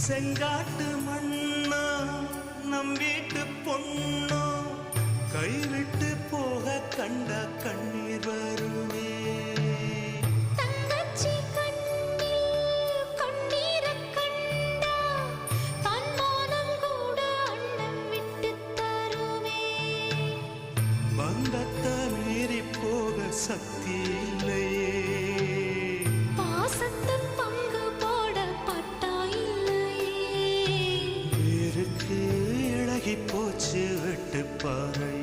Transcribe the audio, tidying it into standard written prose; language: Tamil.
செங்காட்டு மண்ணா நம் வீட்டு பொண்ணோ கைவிட்டு போக கண்ட கண்ணீர் வருமே. தங்கச்சி கண்ணில் கண்ணீர கண்டா தன்மானம் கூட அண்ணன் விட்டு தருமே. பந்தத்தை மீறி போக சக்தி இல்லையே. பாசத்தை பங்கு போட பட்டா இல்லையே. இருக்கு இழகி போச்சு விட்டு பாரு.